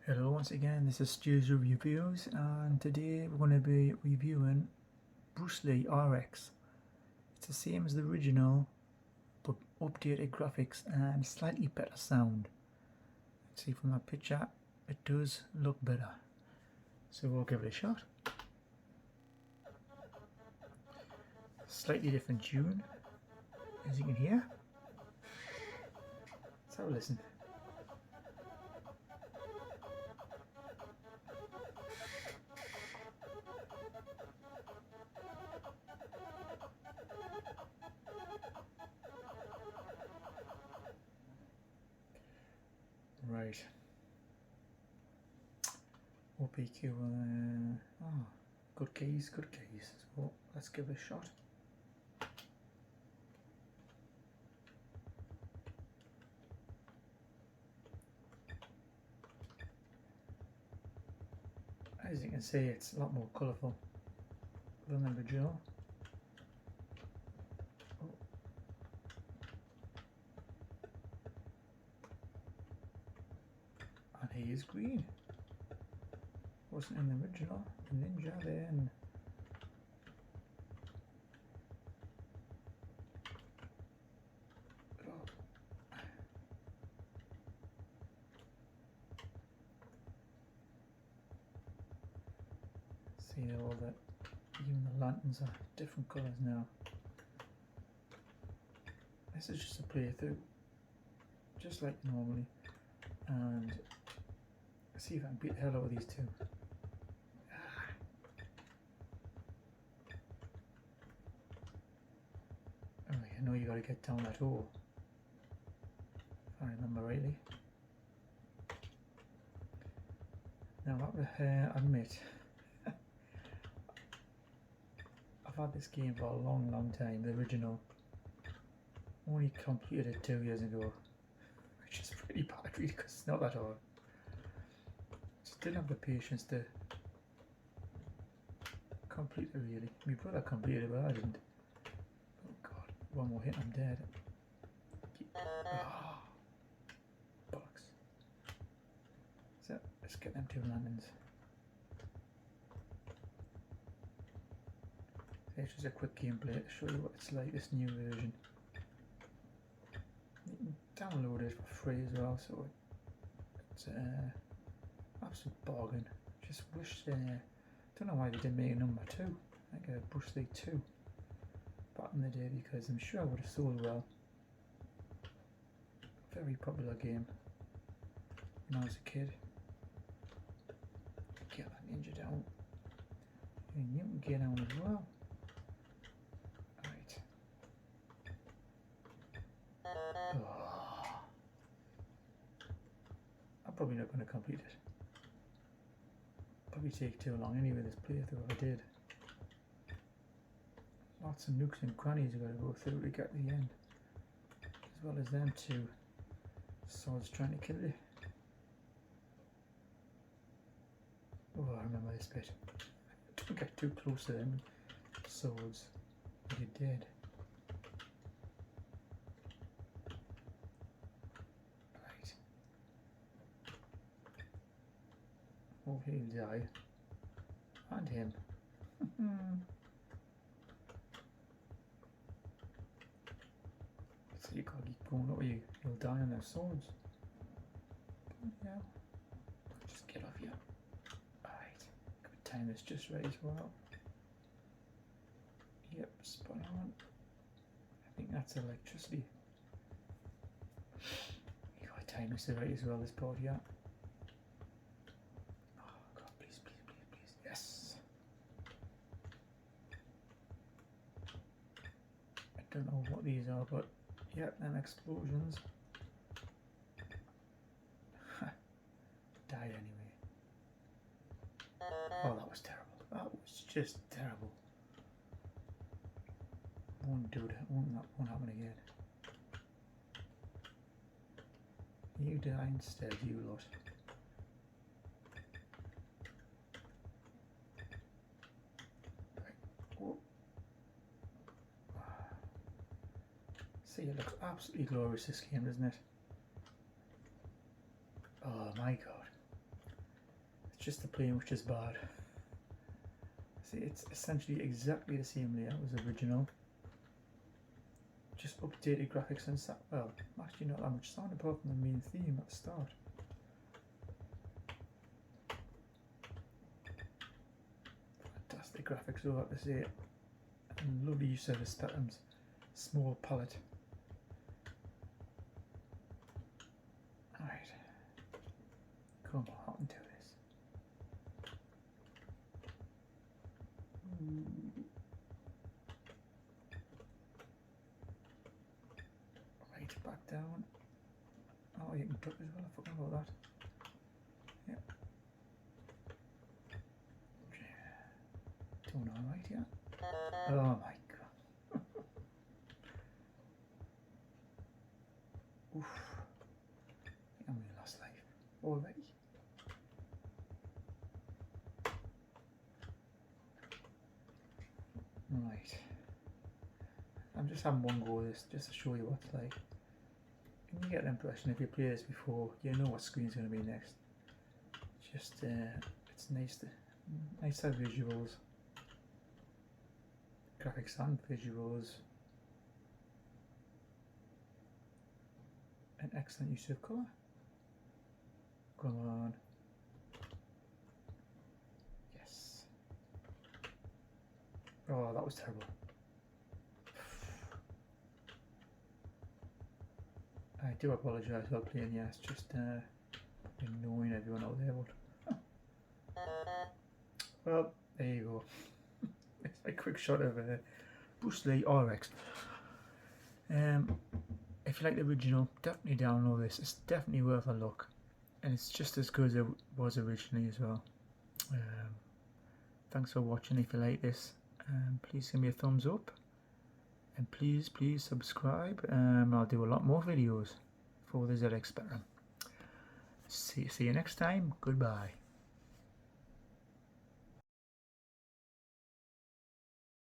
Hello once again, this is Stu's Reviews, and today we're going to be reviewing Bruce Lee RX. It's the same as the original, but updated graphics and slightly better sound. Let's see from that picture, it does look better. So we'll give it a shot. Slightly different tune, as you can hear. Let's have a listen. Right. OPQ, good keys. So let's give it a shot. As you can see, it's a lot more colourful than the original. And he is green. Wasn't in the original. The ninja there, and see all that. Even the lanterns are different colours now. This is just a playthrough, just like normally, and see if I can beat the hell out of these two. Oh, I know you got to get down that hole, if I remember rightly. Now I admit, I've had this game for a long time, the original. Only completed it 2 years ago, which is pretty bad really, because it's not that hard. Just didn't have the patience to complete it really. My brother completed it, but I didn't. Oh god, one more hit, I'm dead. Oh, bollocks. So, let's get them two landings. It's just a quick gameplay to show you what it's like, this new version. You can download it for free as well, so it's an absolute bargain. Just wish don't know why they didn't make a number 2, like a Bruce Lee 2 back in the day, because I'm sure it would have sold well. Very popular game when I was a kid. Get that ninja down, and you can get down as well. Right. Oh. I'm probably not going to complete it. Probably take too long anyway, this playthrough if I did. Lots of nooks and crannies you got to go through to get to the end, as well as them two swords trying to kill you. Oh, I remember this bit. Don't get too close to them swords, you're dead. Right. Oh, he'll die. And him. So you can't keep going, or you'll die on their swords. Yeah. Just get off here. Alright. Good time is just right as well. Yep, spot on. I think that's electricity. You got time is right as well, this part, yeah. Oh god, please. Yes. I don't know what these are, but yeah, them explosions. Died anyway. Oh, that was terrible. That was just terrible. Won't do that. Won't happen again. You die instead, you lot. Right. Oh. See, it looks absolutely glorious, this game, doesn't it? Oh my god. just the plane which is bad. See, it's essentially exactly the same layout as the original. Just updated graphics and stuff. Well, actually not that much sound apart from the main theme at the start. Fantastic graphics, though, I have to say. And lovely use of the Spectrum's small palette. Alright. Come on, do this. Right, back down. Oh, you can duck as well, I forgot about that. Yep. Doing alright here. Oh my god. Oof. I'm in last life already. Right. I'm just having one go at this just to show you what it's like. And you get the impression if you play this before, you know what screen's going to be next. Just, it's nice to have visuals. Graphics and visuals. An excellent use of colour. Come on. Yes. Oh, that was terrible. I do apologise for playing, yeah, it's just annoying everyone out there. But well, there you go. It's a quick shot of Bruce Lee RX. If you like the original, definitely download this. It's definitely worth a look, and it's just as good as it was originally as well. Thanks for watching. If you like this, please give me a thumbs up, and please subscribe. I'll do a lot more videos for the ZX Spectrum. See you next time. Goodbye.